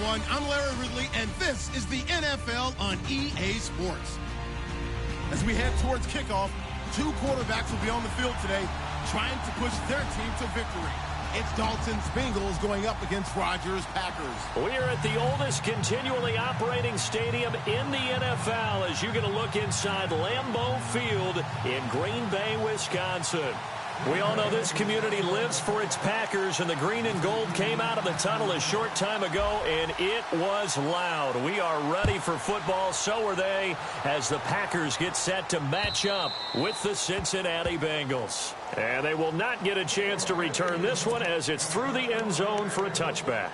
everyone. I'm Larry Ridley, and this is the NFL on EA Sports. As we head towards kickoff, two quarterbacks will be on the field today trying to push their team to victory. It's Dalton's Bengals going up against Rodgers' Packers. We are at the oldest continually operating stadium in the NFL as you get a look inside Lambeau Field in Green Bay, Wisconsin. We all know this community lives for its Packers, and the green and gold came out of the tunnel a short time ago, and it was loud. We are ready for football, so are they, as the Packers get set to match up with the Cincinnati Bengals. And they will not get a chance to return this one as it's through the end zone for a touchback.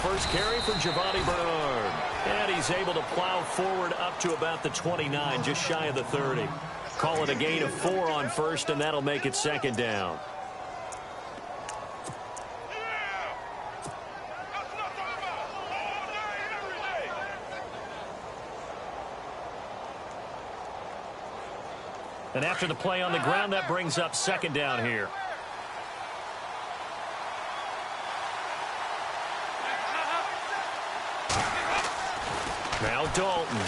First carry for Giovanni Bernard. And he's able to plow forward up to about the 29, just shy of the 30. Call it a gain of 4 on first, and that'll make it second down. And after the play on the ground, that brings up second down here. Now Dalton.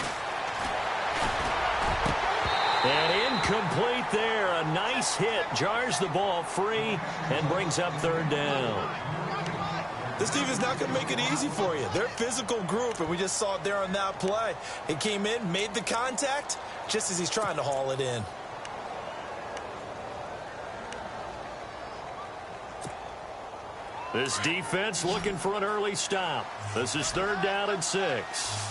And incomplete there. A nice hit. Jars the ball free and brings up third down. This team is not going to make it easy for you. They're a physical group, and we just saw it there on that play. It came in, made the contact, just as he's trying to haul it in. This defense looking for an early stop. This is third down and 6.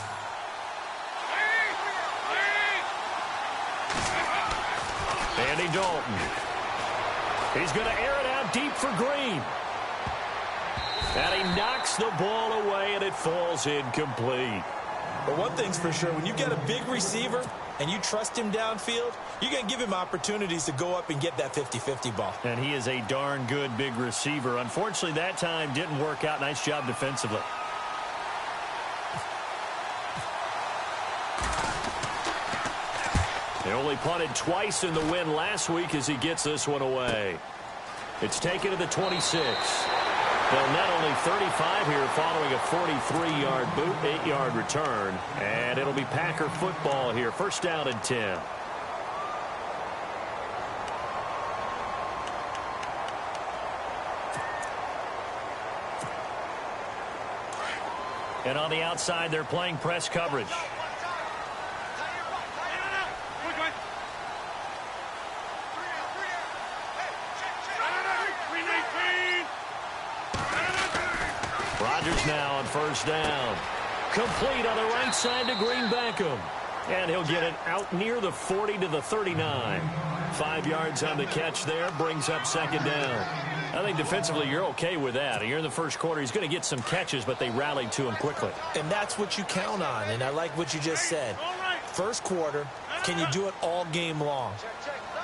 Andy Dalton. He's going to air it out deep for Green. And he knocks the ball away, and it falls incomplete. But one thing's for sure, when you get a big receiver and you trust him downfield, you're going to give him opportunities to go up and get that 50-50 ball. And he is a darn good big receiver. Unfortunately, that time didn't work out. Nice job defensively. They only punted twice in the win last week as he gets this one away. It's taken to the 26. They'll net only 35 here following a 43-yard boot, 8-yard return. And it'll be Packer football here. First down and 10. And on the outside, they're playing press coverage. Rodgers now on first down. Complete on the right side to Green Beckham. And he'll get it out near the 40 to the 39. 5 yards on the catch there. Brings up second down. I think defensively you're okay with that. Here in the first quarter, he's going to get some catches, but they rallied to him quickly. And that's what you count on, and I like what you just said. First quarter, can you do it all game long?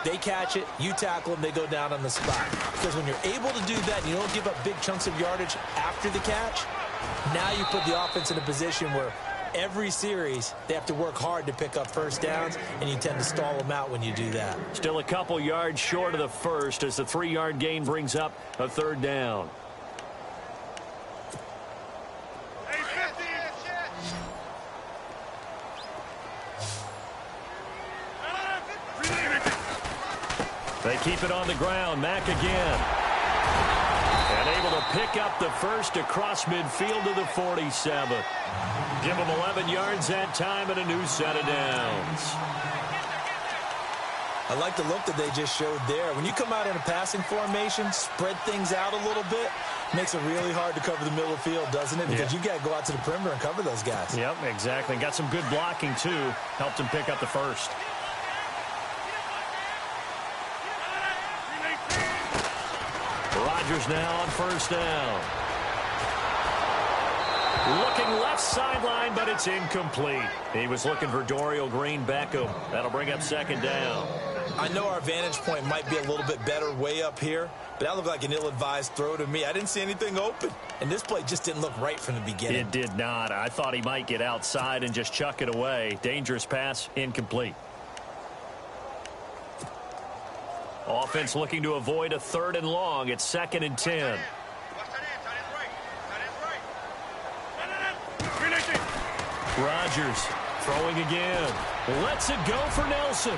They catch it, you tackle them, they go down on the spot. Because when you're able to do that and you don't give up big chunks of yardage after the catch, now you put the offense in a position where every series they have to work hard to pick up first downs, and you tend to stall them out when you do that. Still a couple yards short of the first as the 3-yard gain brings up a third down. They keep it on the ground. Mack again. And able to pick up the first across midfield to the 47. Give them 11 yards that time and a new set of downs. I like the look that they just showed there. When you come out in a passing formation, spread things out a little bit, makes it really hard to cover the middle of the field, doesn't it? Because you got to go out to the perimeter and cover those guys. Yep, exactly. Got some good blocking, too. Helped him pick up the first. Rodgers now on first down. Looking left sideline, but it's incomplete. He was looking for Dorial Green-Beckham. That'll bring up second down. I know our vantage point might be a little bit better way up here, but that looked like an ill-advised throw to me. I didn't see anything open, and this play just didn't look right from the beginning. It did not. I thought he might get outside and just chuck it away. Dangerous pass, incomplete. Offense looking to avoid a 3rd and long. It's 2nd and 10. Rodgers throwing again. Lets it go for Nelson.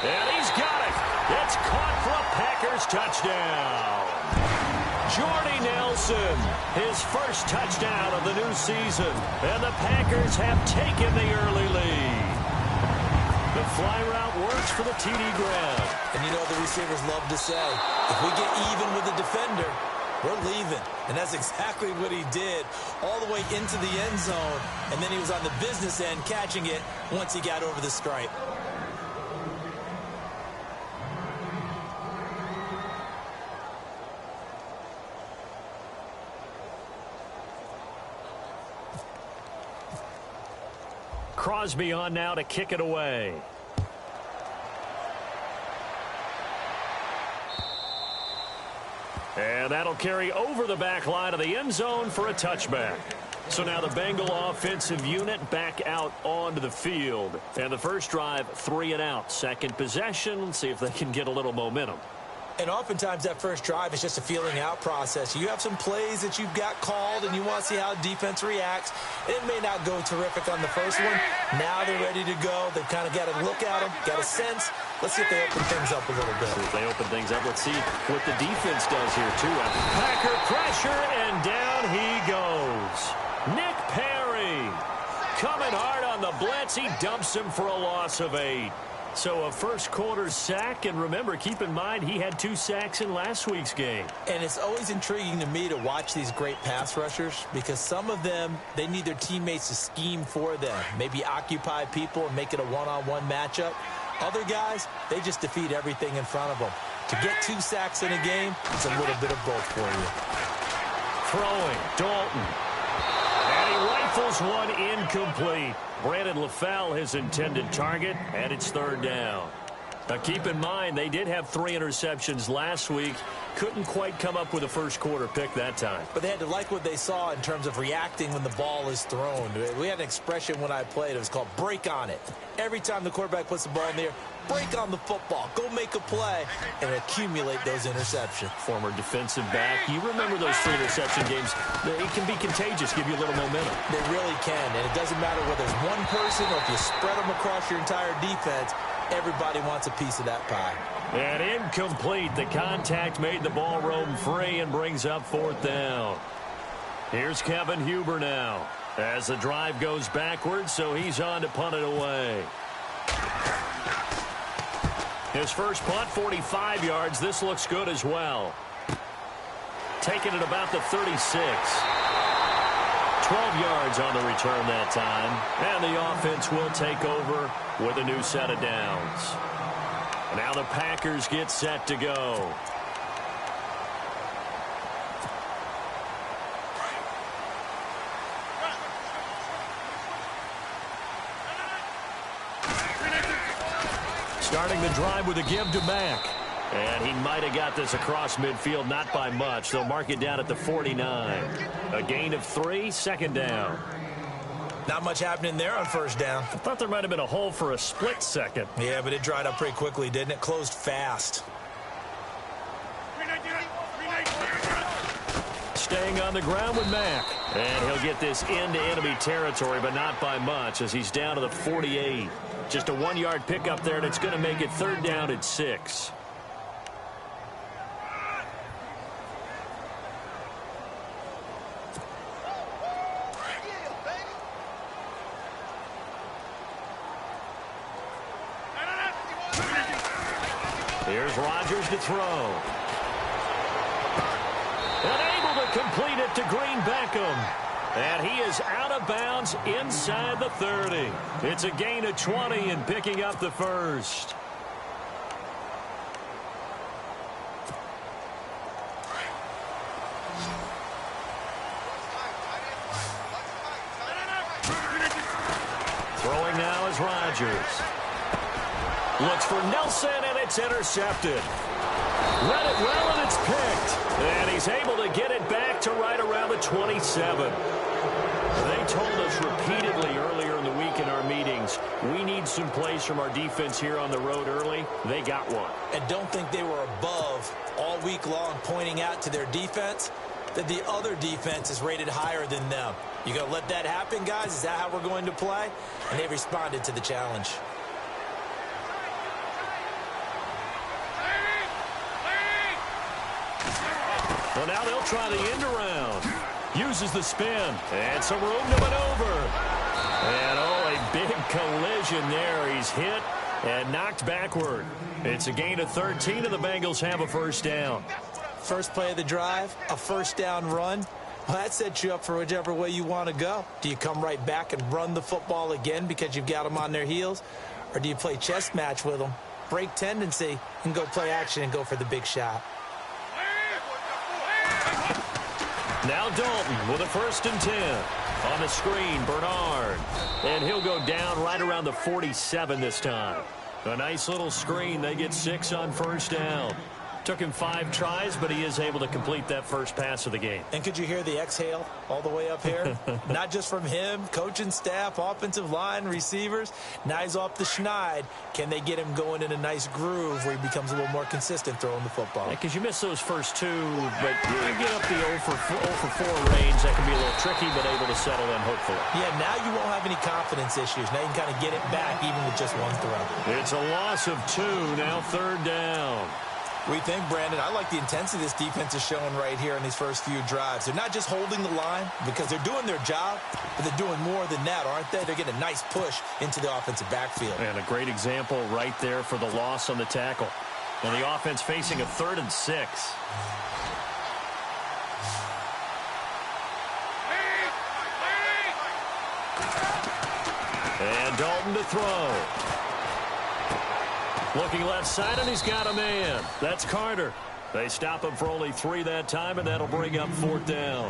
And he's got it. It's caught for a Packers touchdown. Jordy Nelson, his first touchdown of the new season. And the Packers have taken the early lead. The fly route works for the TD grab. And you know the receivers love to say, if we get even with the defender, we're leaving. And that's exactly what he did all the way into the end zone. And then he was on the business end catching it once he got over the stripe. Crosby on now to kick it away. And that'll carry over the back line of the end zone for a touchback. So now the Bengal offensive unit back out onto the field. And the first drive, 3 and out. Second possession, let's see if they can get a little momentum. And oftentimes that first drive is just a feeling out process. You have some plays that you've got called and you want to see how defense reacts. It may not go terrific on the first one. Now they're ready to go. They've kind of got to look at them, got a sense. Let's see if they open things up a little bit. If they open things up, let's see what the defense does here too. Packer pressure, and down he goes. Nick Perry coming hard on the blitz. He dumps him for a loss of 8. So a first quarter sack, and remember, keep in mind, he had 2 sacks in last week's game. And it's always intriguing to me to watch these great pass rushers because some of them, they need their teammates to scheme for them, maybe occupy people and make it a one-on-one matchup. Other guys, they just defeat everything in front of them. To get 2 sacks in a game, it's a little bit of both for you. Throwing, Dalton. And he rifles one incomplete. Brandon LaFell, his intended target, and it's 3rd down. Now keep in mind, they did have 3 interceptions last week. Couldn't quite come up with a first quarter pick that time. But they had to like what they saw in terms of reacting when the ball is thrown. We had an expression when I played. It was called break on it. Every time the quarterback puts the ball in the air, break on the football. Go make a play and accumulate those interceptions. Former defensive back. You remember those 3 interception games. It can be contagious, give you a little momentum. They really can. And it doesn't matter whether it's one person or if you spread them across your entire defense. Everybody wants a piece of that pie. And incomplete. The contact made the ball roam free and brings up 4th down. Here's Kevin Huber now as the drive goes backwards, so he's on to punt it away. His first punt, 45 yards. This looks good as well. Taking it about the 36. 12 yards on the return that time. And the offense will take over with a new set of downs. Now the Packers get set to go. Starting the drive with a give to Mack. And he might have got this across midfield, not by much. They'll mark it down at the 49. A gain of 3, 2nd down. Not much happening there on first down. I thought there might have been a hole for a split second. Yeah, but it dried up pretty quickly, didn't it? Closed fast. Staying on the ground with Mack. And he'll get this into enemy territory, but not by much as he's down to the 48. Just a 1-yard pickup there, and it's going to make it 3rd down at 6. Here's Rodgers to throw. And able to complete it to Green-Beckham. And he is out of bounds inside the 30. It's a gain of 20 and picking up the first. Throwing now is Rodgers. Looks for Nelson, and it's intercepted. Read it well, and it's picked. And he's able to get it back to right around the 27. They told us repeatedly earlier in the week in our meetings, we need some plays from our defense here on the road early. They got one. And don't think they were above all week long pointing out to their defense that the other defense is rated higher than them. You going to let that happen, guys? Is that how we're going to play? And they responded to the challenge. Well, now they'll try the end around. Uses the spin. And some room to maneuver. And, oh, a big collision there. He's hit and knocked backward. It's a gain of 13, and the Bengals have a first down. First play of the drive, a first down run. Well, that sets you up for whichever way you want to go. Do you come right back and run the football again because you've got them on their heels? Or do you play chess match with them, break tendency, and go play action and go for the big shot? Now Dalton with a 1st and 10. On the screen, Bernard. And he'll go down right around the 47 this time. A nice little screen. They get 6 on first down. Took him 5 tries, but he is able to complete that first pass of the game. And could you hear the exhale all the way up here? Not just from him, coaching staff, offensive line, receivers. Now he's off the schneid. Can they get him going in a nice groove where he becomes a little more consistent throwing the football? Because you miss those first 2, but you get up the 0 for 4 range. That can be a little tricky, but able to settle in, hopefully. Yeah, now you won't have any confidence issues. Now you can kind of get it back even with just 1 throw. It's a loss of 2, now 3rd down. We think, Brandon, I like the intensity this defense is showing right here in these first few drives. They're not just holding the line because they're doing their job, but they're doing more than that, aren't they? They're getting a nice push into the offensive backfield. And a great example right there for the loss on the tackle. And the offense facing a 3rd and 6. And Dalton to throw. Looking left side, and he's got a man. That's Carter. They stop him for only 3 that time, and that'll bring up 4th down.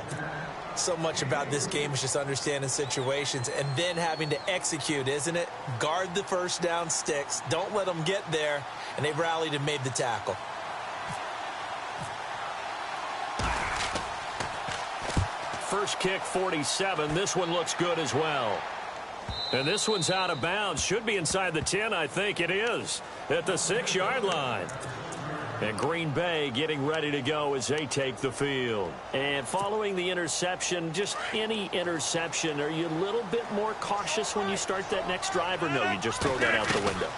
So much about this game is just understanding situations and then having to execute, isn't it? Guard the first down sticks. Don't let them get there, and they've rallied and made the tackle. First kick, 47. This one looks good as well. And this one's out of bounds. Should be inside the 10, I think it is. At the 6-yard line. And Green Bay getting ready to go as they take the field. And following the interception, just any interception, are you a little bit more cautious when you start that next drive, or no, you just throw that out the window?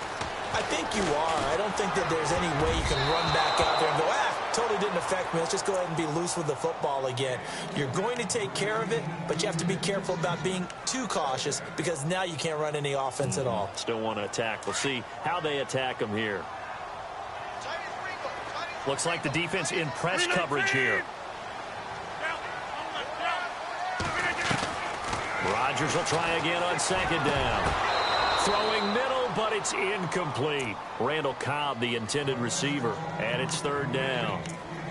I think you are. I don't think that there's any way you can run back out there and go, totally didn't affect me. Let's just go ahead and be loose with the football again. You're going to take care of it, but you have to be careful about being too cautious because now you can't run any offense at all. Still want to attack. We'll see how they attack them here. Looks like the defense in press coverage here. Rodgers will try again on 2nd down. Throwing middle, but it's incomplete. Randall Cobb, the intended receiver, and it's 3rd down.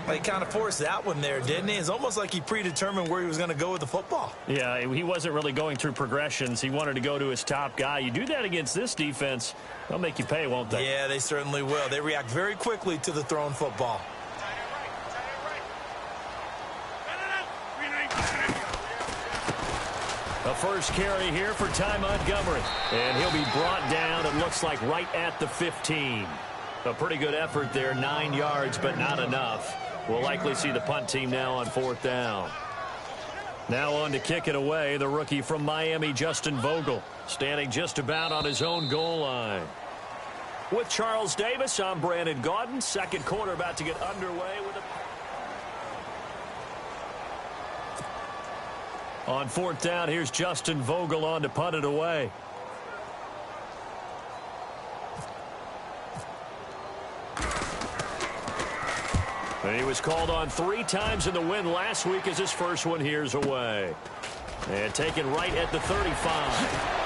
Well, he kind of forced that one there, didn't he? It's almost like he predetermined where he was going to go with the football. Yeah, he wasn't really going through progressions. He wanted to go to his top guy. You do that against this defense, they'll make you pay, won't they? Yeah, they certainly will. They react very quickly to the thrown football. A first carry here for Ty Montgomery. And he'll be brought down, it looks like, right at the 15. A pretty good effort there, 9 yards, but not enough. We'll likely see the punt team now on 4th down. Now on to kick it away, the rookie from Miami, Justin Vogel, standing just about on his own goal line. With Charles Davis, I'm Brandon Gaudin. 2nd quarter about to get underway with a... On 4th down, here's Justin Vogel on to punt it away. And he was called on 3 times in the win last week as his first one here's away. And taken right at the 35.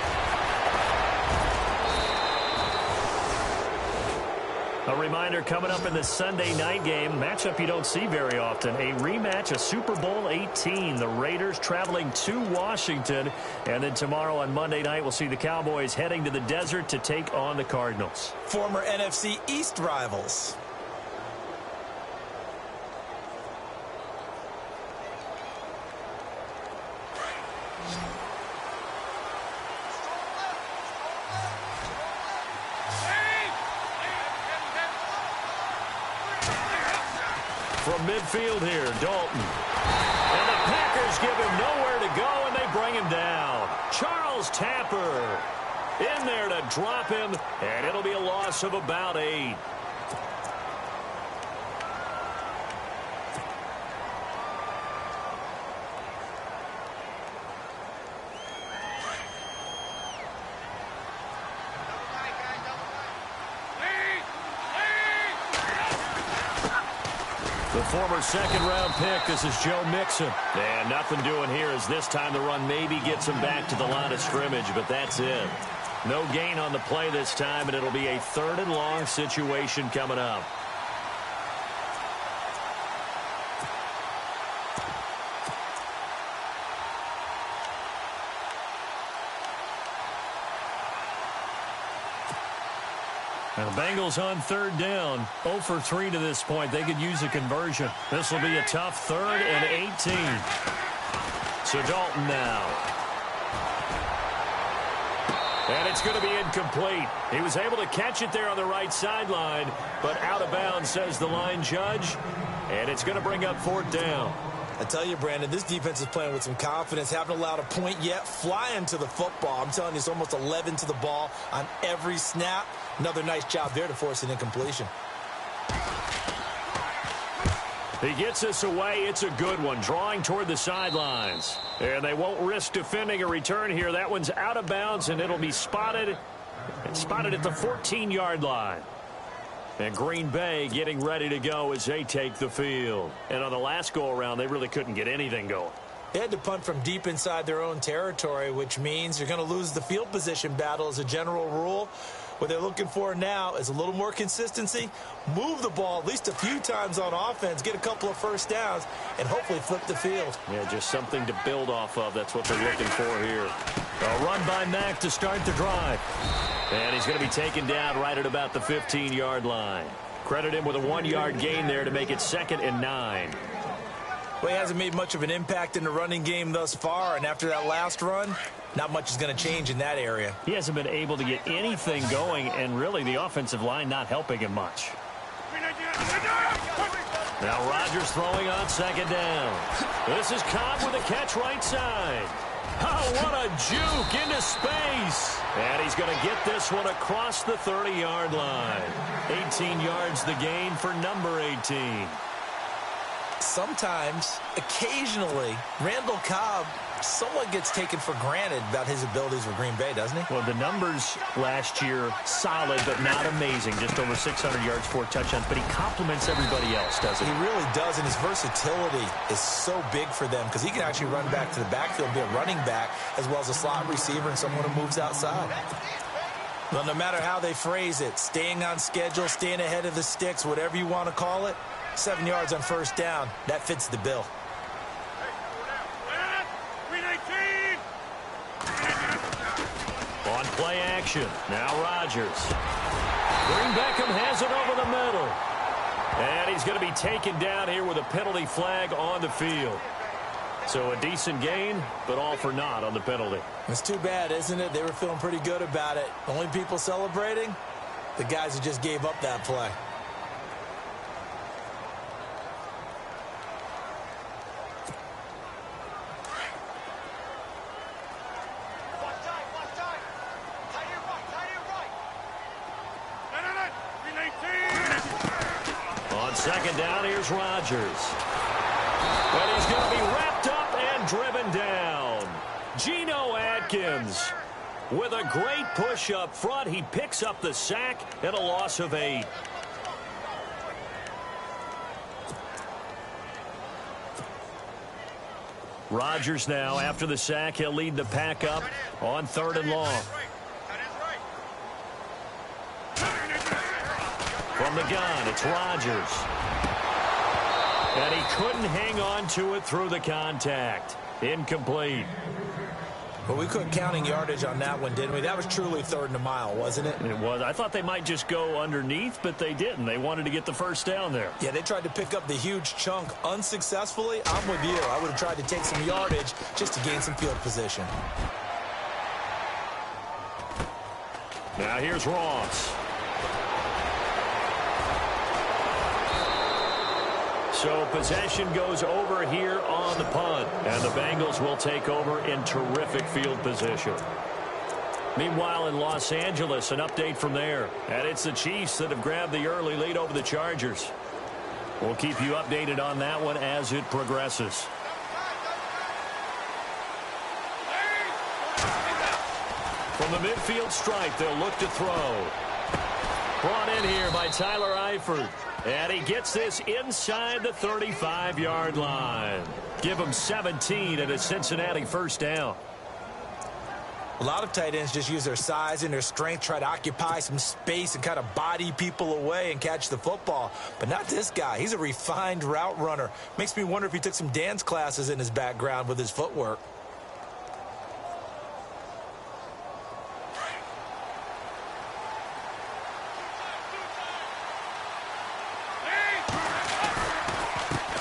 A reminder coming up in the Sunday night game, matchup you don't see very often, a rematch of Super Bowl 18. The Raiders traveling to Washington. And then tomorrow on Monday night, we'll see the Cowboys heading to the desert to take on the Cardinals. Former NFC East rivals. From midfield here, Dalton. And the Packers give him nowhere to go, and they bring him down. Charles Tapper in there to drop him, and it'll be a loss of about 8. The former second-round pick, this is Joe Mixon. And nothing doing here as this time the run maybe gets him back to the line of scrimmage, but that's it. No gain on the play this time, and it'll be a 3rd and long situation coming up. Now, the Bengals on 3rd down. 0 for 3 to this point. They could use a conversion. This will be a tough 3rd and 18. So Dalton now. And it's going to be incomplete. He was able to catch it there on the right sideline, but out of bounds, says the line judge. And it's going to bring up 4th down. I tell you, Brandon, this defense is playing with some confidence. Haven't allowed a point yet. Flying to the football. I'm telling you, it's almost 11 to the ball on every snap. Another nice job there to force an incompletion. He gets this away. It's a good one. Drawing toward the sidelines. And they won't risk defending a return here. That one's out of bounds, and it'll be spotted. It's spotted at the 14-yard line. And Green Bay getting ready to go as they take the field. And on the last go-around, they really couldn't get anything going. They had to punt from deep inside their own territory, which means you're going to lose the field position battle as a general rule. What they're looking for now is a little more consistency, move the ball at least a few times on offense, get a couple of first downs, and hopefully flip the field. Yeah, just something to build off of. That's what they're looking for here. A run by Mack to start the drive. And he's going to be taken down right at about the 15-yard line. Credit him with a 1-yard gain there to make it 2nd and 9. Well, he hasn't made much of an impact in the running game thus far, and after that last run, not much is going to change in that area. He hasn't been able to get anything going, and really the offensive line not helping him much. Now Rodgers throwing on 2nd down. This is Cobb with a catch right side. Oh, what a juke into space. And he's going to get this one across the 30-yard line. 18 yards the gain for number 18. Sometimes, occasionally, Randall Cobb somewhat gets taken for granted about his abilities with Green Bay, doesn't he? Well, the numbers last year, solid but not amazing. Just over 600 yards, 4 touchdowns. But he complements everybody else, doesn't he? He really does, and his versatility is so big for them because he can actually run back to the backfield and be a running back as well as a slot receiver and someone who moves outside. Well, no matter how they phrase it, staying on schedule, staying ahead of the sticks, whatever you want to call it, 7 yards on 1st down, that fits the bill. On play action, now Rodgers. Green Beckham has it over the middle. And he's going to be taken down here with a penalty flag on the field. So a decent gain, but all for naught on the penalty. It's too bad, isn't it? They were feeling pretty good about it. Only people celebrating, the guys who just gave up that play. On 2nd down, here's Rodgers. But he's going to be wrapped up and driven down. Geno Atkins with a great push up front. He picks up the sack and a loss of 8. Rodgers now, after the sack, he'll lead the pack up on 3rd and long. From the gun, it's Rodgers. And he couldn't hang on to it through the contact. Incomplete. Well, we quit counting yardage on that one, didn't we? That was truly 3rd and a mile, wasn't it? It was. I thought they might just go underneath, but they didn't. They wanted to get the first down there. Yeah, they tried to pick up the huge chunk unsuccessfully. I'm with you. I would have tried to take some yardage just to gain some field position. Now here's Ross. So possession goes over here on the punt, and the Bengals will take over in terrific field position. Meanwhile, in Los Angeles, an update from there. And it's the Chiefs that have grabbed the early lead over the Chargers. We'll keep you updated on that one as it progresses. From the midfield stripe, they'll look to throw. Brought in here by Tyler Eifert. And he gets this inside the 35-yard line. Give him 17 at a Cincinnati first down. A lot of tight ends just use their size and their strength, try to occupy some space and kind of body people away and catch the football. But not this guy. He's a refined route runner. Makes me wonder if he took some dance classes in his background with his footwork.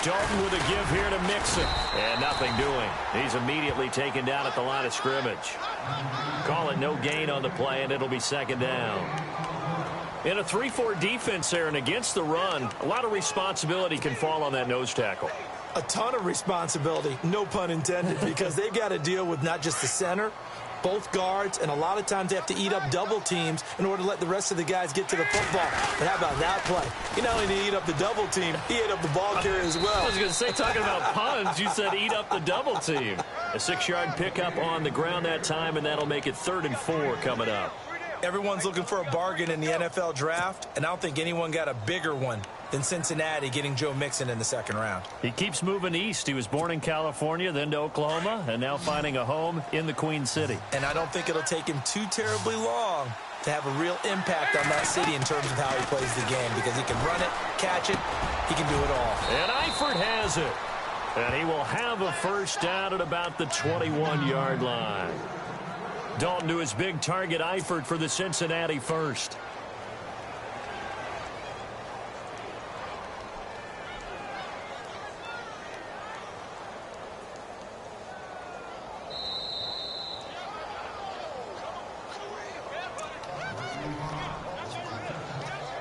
Dalton with a give here to Mixon. And nothing doing. He's immediately taken down at the line of scrimmage. Call it no gain on the play, and it'll be 2nd down. In a 3-4 defense there and against the run, a lot of responsibility can fall on that nose tackle. A ton of responsibility, no pun intended, because they've got to deal with not just the center, both guards, and a lot of times they have to eat up double teams in order to let the rest of the guys get to the football. But how about that play? He not only did he eat up the double team, he ate up the ball carrier as well. I was going to say, talking about puns, you said eat up the double team. A 6-yard pickup on the ground that time, and that'll make it 3rd and 4 coming up. Everyone's looking for a bargain in the NFL draft, and I don't think anyone got a bigger one than Cincinnati getting Joe Mixon in the 2nd round. He keeps moving east. He was born in California, then to Oklahoma, and now finding a home in the Queen City. And I don't think it'll take him too terribly long to have a real impact on that city in terms of how he plays the game, because he can run it, catch it, he can do it all. And Eifert has it. And he will have a first down at about the 21-yard line. Dalton to his big target, Eifert, for the Cincinnati first.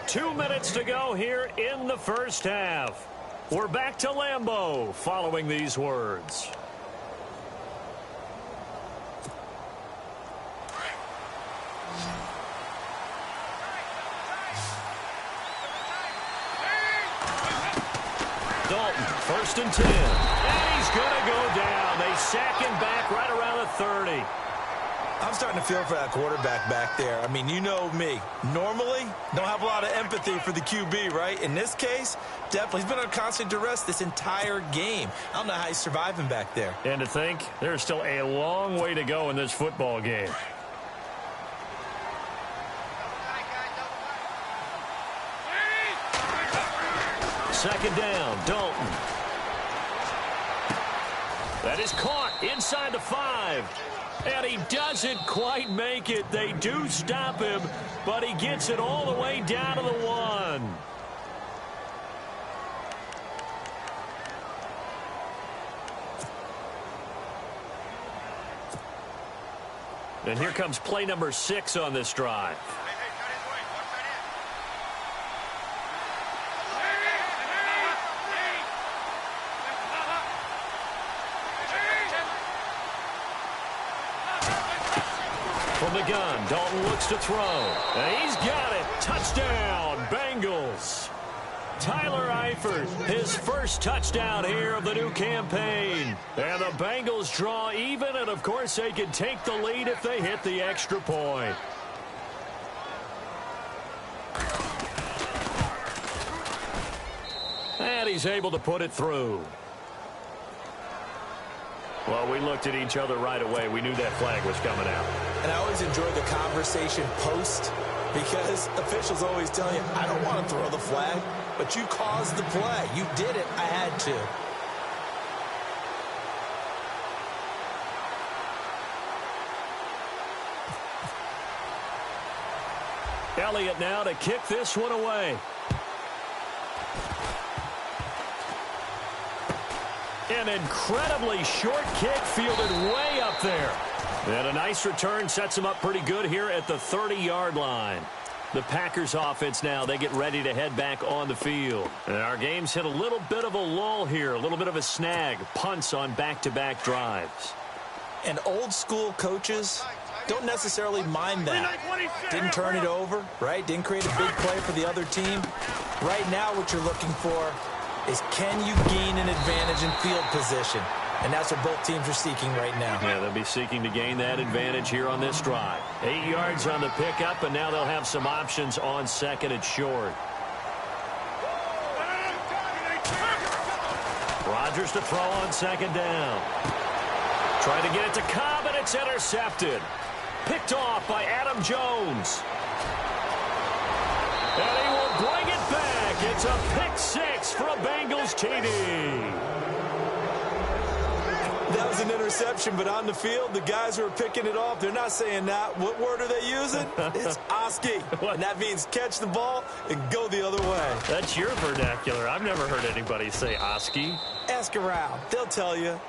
Two minutes to go here in the first half. We're back to Lambeau following these words. Dalton, 1st and 10. And he's going to go down. They sack him back right around the 30. I'm starting to feel for that quarterback back there. I mean, you know me. Normally, don't have a lot of empathy for the QB, right? In this case, definitely. He's been on constant duress this entire game. I don't know how he's surviving back there. And to think, there's still a long way to go in this football game. Second down, Dalton. That is caught inside the 5. And he doesn't quite make it. They do stop him, but he gets it all the way down to the 1. And here comes play number 6 on this drive. From the gun, Dalton looks to throw. And he's got it. Touchdown, Bengals. Tyler Eifert, his first touchdown here of the new campaign. And the Bengals draw even, and of course they can take the lead if they hit the extra point. And he's able to put it through. Well, we looked at each other right away. We knew that flag was coming out. And I always enjoy the conversation post Because officials always tell you, I don't want to throw the flag, but you caused the play. You did it. I had to. Elliott now to kick this one away. An incredibly short kick fielded way up there. And a nice return sets them up pretty good here at the 30-yard line. The Packers offense now, they get ready to head back on the field. And our game's hit a little bit of a lull here, a little bit of a snag. Punts on back-to-back drives. And old-school coaches don't necessarily mind that. Didn't turn it over, right? Didn't create a big play for the other team. Right now what you're looking for is can you gain an advantage in field position? And that's what both teams are seeking right now. Yeah, they'll be seeking to gain that advantage here on this drive. 8 yards on the pickup, and now they'll have some options on second and short. Rodgers to throw on second down. Trying to get it to Cobb, and it's intercepted. Picked off by Adam Jones. And he will bring it back. It's a pick six for a Bengals TD. That was an interception, but on the field, the guys who are picking it off, they're not saying that. What word are they using? It's Oski. And that means catch the ball and go the other way. That's your vernacular. I've never heard anybody say Oski. Ask around. They'll tell you.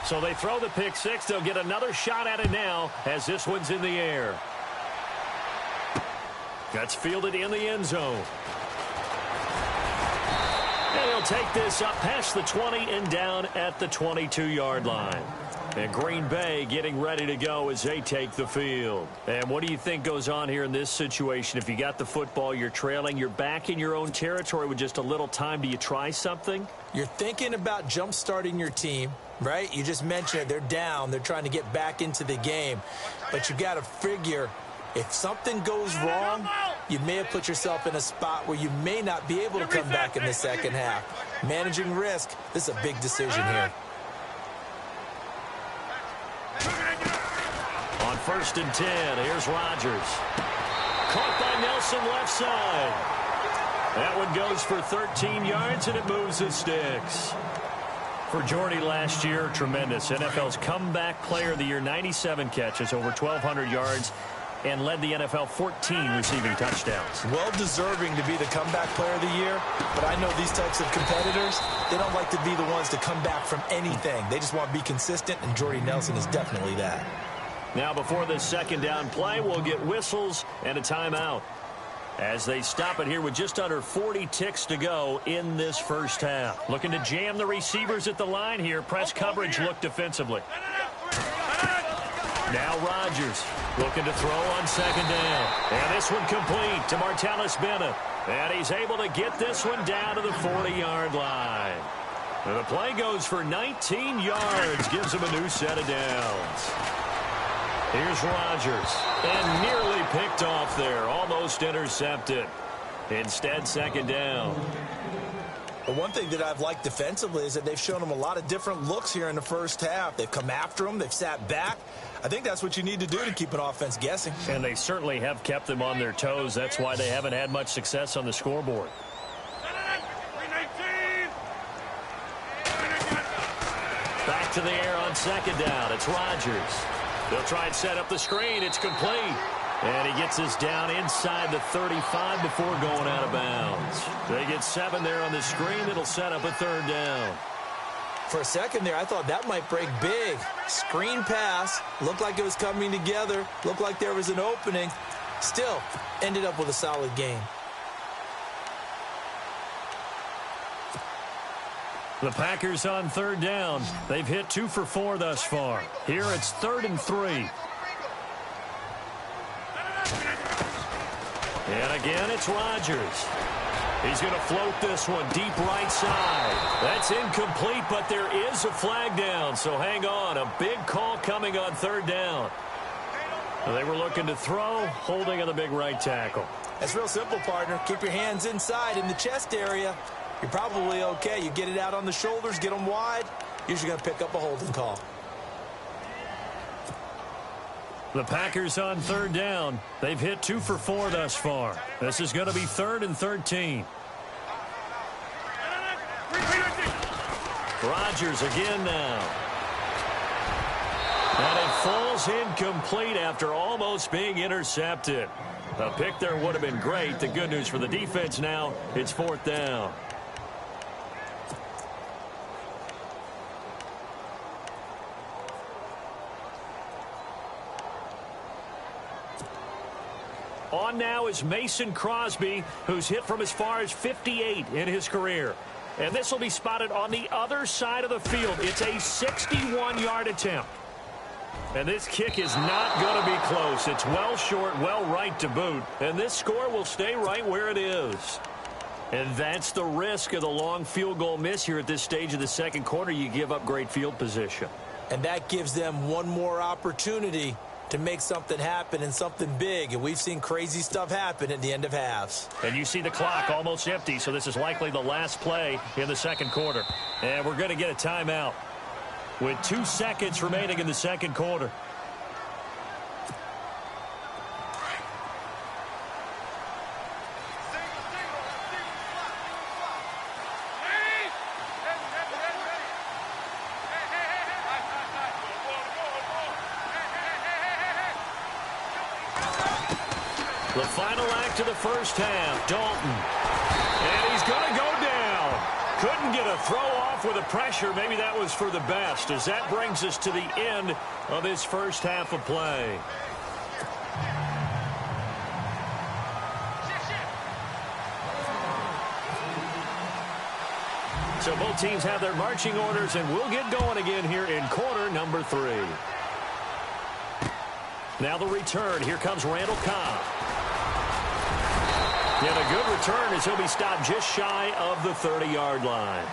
So they throw the pick six. They'll get another shot at it now as this one's in the air. That's fielded in the end zone. And he'll take this up past the 20 and down at the 22-yard line. And Green Bay getting ready to go as they take the field. And what do you think goes on here in this situation? If you got the football, you're trailing, you're back in your own territory with just a little time. Do you try something? You're thinking about jump-starting your team, right? You just mentioned it. They're down. They're trying to get back into the game. But you got to figure if something goes wrong, you may have put yourself in a spot where you may not be able to come back in the second half. Managing risk, this is a big decision here. On 1st and 10, here's Rodgers. Caught by Nelson left side. That one goes for 13 yards, and it moves the sticks. For Jordy last year, tremendous. NFL's comeback player of the year, 97 catches, over 1,200 yards, and led the NFL 14 receiving touchdowns. Well deserving to be the comeback player of the year, but I know these types of competitors, they don't like to be the ones to come back from anything. They just want to be consistent, and Jordy Nelson is definitely that. Now before this second down play, we'll get whistles and a timeout as they stop it here with just under 40 ticks to go in this first half. Looking to jam the receivers at the line here. Press coverage look defensively. Now Rodgers looking to throw on second down. And this one complete to Martellus Bennett. And he's able to get this one down to the 40-yard line. And the play goes for 19 yards. Gives him a new set of downs. Here's Rodgers. And nearly picked off there. Almost intercepted. Instead, second down. But one thing that I've liked defensively is that they've shown them a lot of different looks here in the first half. They've come after them. They've sat back. I think that's what you need to do to keep an offense guessing. And they certainly have kept them on their toes. That's why they haven't had much success on the scoreboard. Back to the air on second down. It's Rodgers. They'll try and set up the screen. It's complete. And he gets this down inside the 35 before going out of bounds. They get 7 there on the screen. It'll set up a third down. For a second there, I thought that might break big. Screen pass. Looked like it was coming together. Looked like there was an opening. Still, ended up with a solid game. The Packers on third down. They've hit 2 for 4 thus far. Here it's 3rd and 3. And again, it's Rodgers. He's going to float this one deep right side. That's incomplete, but there is a flag down, so hang on. A big call coming on third down. They were looking to throw, holding on the big right tackle. It's real simple, partner. Keep your hands inside in the chest area. You're probably okay. You get it out on the shoulders, get them wide. Usually going to pick up a holding call. The Packers on third down. They've hit 2 for 4 thus far. This is going to be 3rd and 13. Rodgers again now. And it falls incomplete after almost being intercepted. A pick there would have been great. The good news for the defense now, it's 4th down. On now is Mason Crosby, who's hit from as far as 58 in his career. And this will be spotted on the other side of the field. It's a 61-yard attempt. And this kick is not going to be close. It's well short, well right to boot. And this score will stay right where it is. And that's the risk of the long field goal miss here at this stage of the second quarter. You give up great field position. And that gives them one more opportunity to make something happen and something big. And we've seen crazy stuff happen at the end of halves. And you see the clock almost empty, so this is likely the last play in the second quarter. And we're going to get a timeout with 2 seconds remaining in the second quarter. The final act of the first half, Dalton. And he's going to go down. Couldn't get a throw off with the pressure. Maybe that was for the best, as that brings us to the end of this first half of play. So both teams have their marching orders, and we'll get going again here in quarter number 3. Now the return. Here comes Randall Cobb. And a good return as he'll be stopped just shy of the 30-yard line.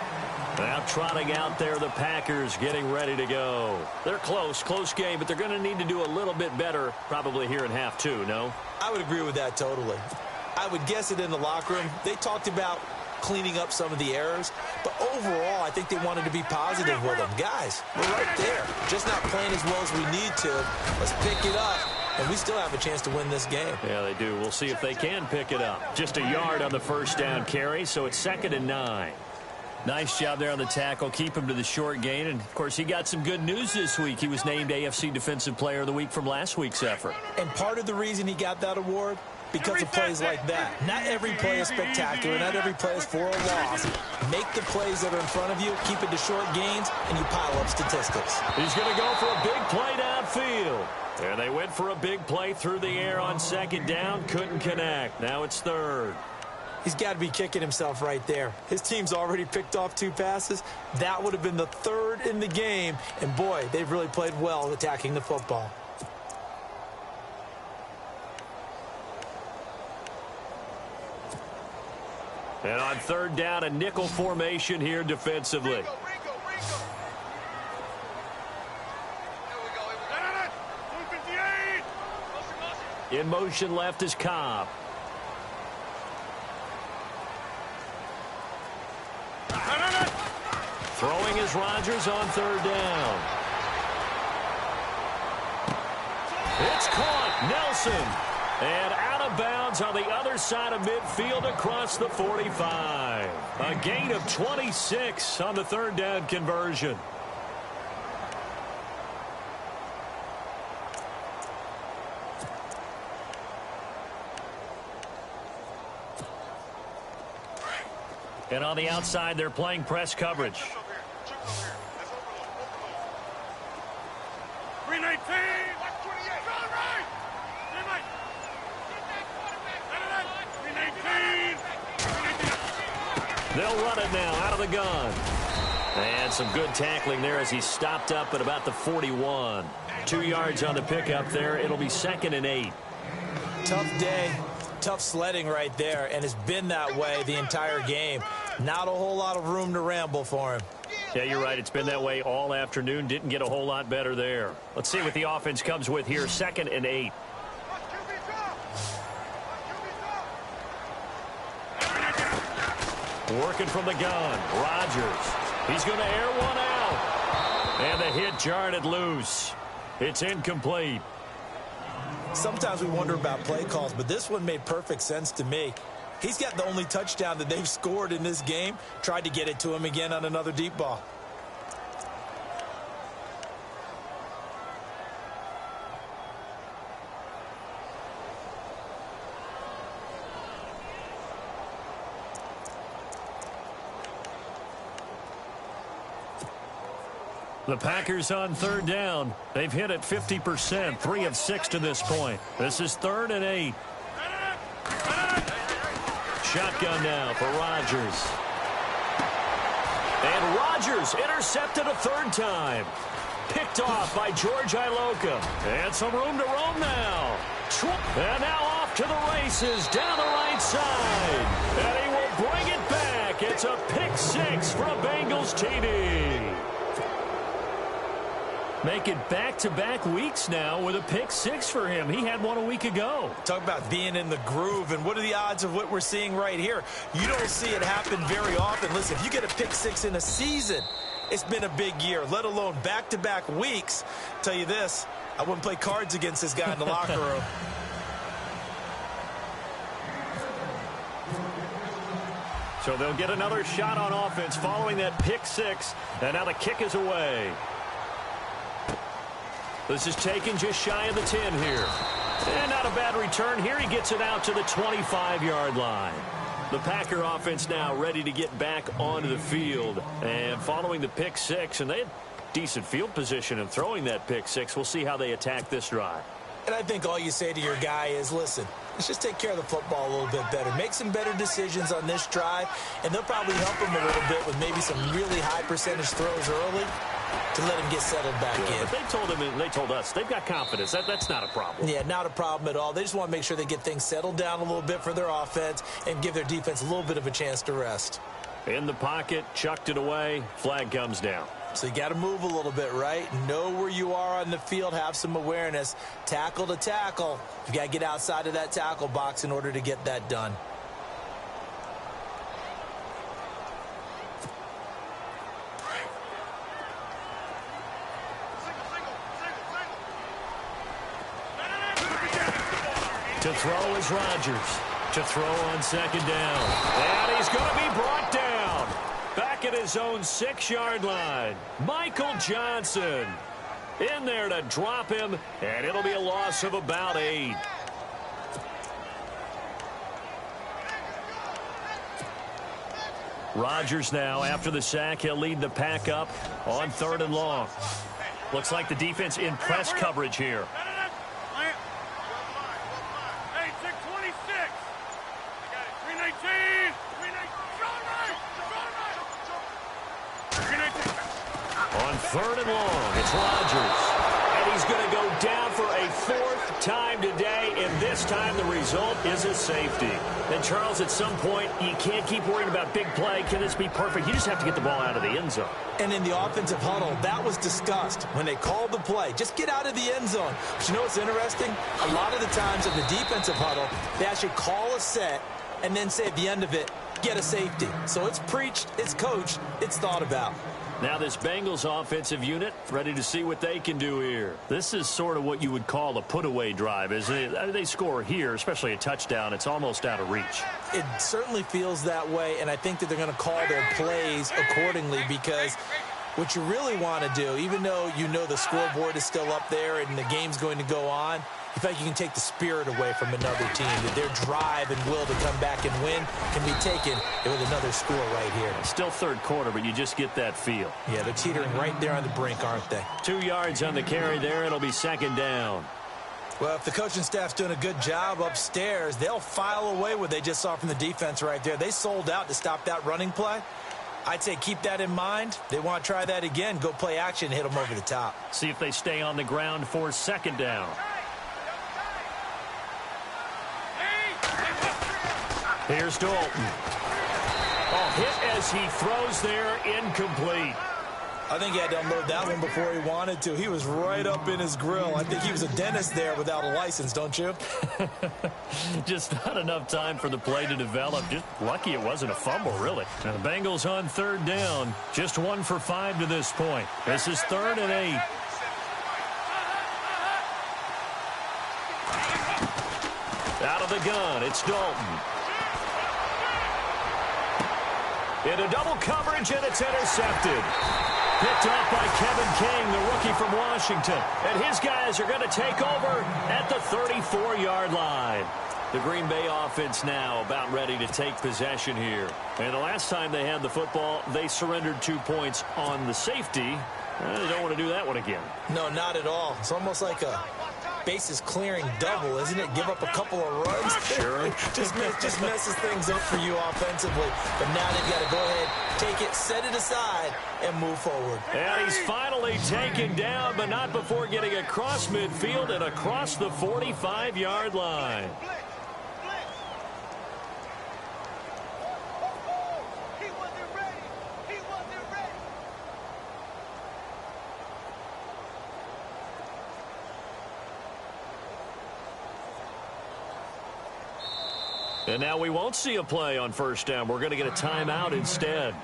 Now trotting out there, the Packers getting ready to go. They're close game, but they're going to need to do a little bit better probably here in half 2, no? I would agree with that totally. I would guess it in the locker room. They talked about cleaning up some of the errors, but overall, I think they wanted to be positive with them. Guys, we're right there. Just not playing as well as we need to. Let's pick it up. And we still have a chance to win this game. Yeah, they do. We'll see if they can pick it up. Just a yard on the first down carry, so it's 2nd and 9. Nice job there on the tackle. Keep him to the short gain. And, of course, he got some good news this week. He was named AFC Defensive Player of the Week from last week's effort. And part of the reason he got that award, because of plays like that. Not every play is spectacular. Not every play is for a loss. Make the plays that are in front of you, keep it to short gains, and you pile up statistics. He's going to go for a big play downfield. And they went for a big play through the air on 2nd down. Couldn't connect. Now it's 3rd. He's got to be kicking himself right there. His team's already picked off 2 passes. That would have been the 3rd in the game. And, boy, they've really played well attacking the football. And on 3rd down, a nickel formation here defensively. In motion left is Cobb. Throwing is Rodgers on 3rd down. It's caught. Nelson. And out of bounds on the other side of midfield across the 45. A gain of 26 on the 3rd down conversion. And on the outside, they're playing press coverage. 319. They'll run it now out of the gun. And some good tackling there as he stopped up at about the 41. 2 yards on the pickup there. It'll be 2nd and 8. Tough day. Tough sledding right there, and it's been that way the entire game. Not a whole lot of room to ramble for him. Yeah, you're right. It's been that way all afternoon. Didn't get a whole lot better there. Let's see what the offense comes with here. 2nd and 8. Working from the gun. Rodgers. He's going to air one out. And the hit jarred it loose. It's incomplete. Sometimes we wonder about play calls, but this one made perfect sense to me. He's got the only touchdown that they've scored in this game. Tried to get it to him again on another deep ball. The Packers on 3rd down. They've hit it 50%, 3 of 6 to this point. This is 3rd and 8. Shotgun now for Rodgers. And Rodgers intercepted a 3rd time. Picked off by George Iloka. And some room to roam now. And now off to the races down the right side. And he will bring it back. It's a pick 6 for a Bengals TD. Make it back-to-back weeks now with a pick 6 for him. He had one a week ago. Talk about being in the groove, and what are the odds of what we're seeing right here? You don't see it happen very often. Listen, if you get a pick 6 in a season, it's been a big year, let alone back-to-back weeks. Tell you this, I wouldn't play cards against this guy in the locker room. So they'll get another shot on offense following that pick 6, and now the kick is away. This is taken just shy of the 10 here. And not a bad return here. He gets it out to the 25-yard line. The Packer offense now ready to get back onto the field. And following the pick 6, and they had decent field position in throwing that pick 6. We'll see how they attack this drive. And I think all you say to your guy is, listen, let's just take care of the football a little bit better. Make some better decisions on this drive, and they'll probably help him a little bit with maybe some really high percentage throws early to let him get settled back in. But they told him, and they told us, they've got confidence. That's not a problem. Yeah, not a problem at all. They just want to make sure they get things settled down a little bit for their offense and give their defense a little bit of a chance to rest. In the pocket, chucked it away, flag comes down. So you got to move a little bit, right? Know where you are on the field, have some awareness. Tackle to tackle. You got to get outside of that tackle box in order to get that done. To throw is Rodgers. To throw on 2nd down. And he's going to be brought down. Back at his own 6-yard line. Michael Johnson in there to drop him, and it'll be a loss of about 8. Rodgers now, after the sack, he'll lead the pack up on 3rd and long. Looks like the defense in press coverage here. On 3rd and long, it's Rodgers. And he's going to go down for a 4th time today, and this time the result is a safety. And, Charles, at some point, you can't keep worrying about big play. Can this be perfect? You just have to get the ball out of the end zone. And in the offensive huddle, that was discussed when they called the play. Just get out of the end zone. But you know what's interesting? A lot of the times in the defensive huddle, they actually call a set and then say at the end of it, get a safety. So it's preached, it's coached, it's thought about. Now this Bengals offensive unit ready to see what they can do here. This is sort of what you would call a put-away drive, isn't it? They score here, especially a touchdown. It's almost out of reach. It certainly feels that way, and I think that they're going to call their plays accordingly because what you really want to do, even though you know the scoreboard is still up there and the game's going to go on, you feel like you can take the spirit away from another team, that their drive and will to come back and win can be taken with another score right here. Still 3rd quarter, but you just get that feel. Yeah, they're teetering right there on the brink, aren't they? 2 yards on the carry there. It'll be 2nd down. Well, if the coaching staff's doing a good job upstairs, they'll file away what they just saw from the defense right there. They sold out to stop that running play. I'd say keep that in mind. They want to try that again. Go play action, hit them over the top. See if they stay on the ground for 2nd down. Here's Dalton. Oh, hit as he throws there, incomplete. I think he had to unload that one before he wanted to. He was right up in his grill. I think he was a dentist there without a license, don't you? Just not enough time for the play to develop. Just lucky it wasn't a fumble, really. Now the Bengals on third down. Just 1 for 5 to this point. This is 3rd and 8. Out of the gun, it's Dalton. Into double coverage, and it's intercepted. Picked off by Kevin King, the rookie from Washington. And his guys are going to take over at the 34-yard line. The Green Bay offense now about ready to take possession here. And the last time they had the football, they surrendered 2 points on the safety. They don't want to do that one again. No, not at all. It's almost like a bases clearing double, isn't it? Give up a couple of runs. Sure. just messes things up for you offensively. But now they've got to go ahead, take it, set it aside, and move forward. And he's finally taken down, but not before getting across midfield and across the 45-yard line. And now we won't see a play on first down. We're going to get a timeout instead.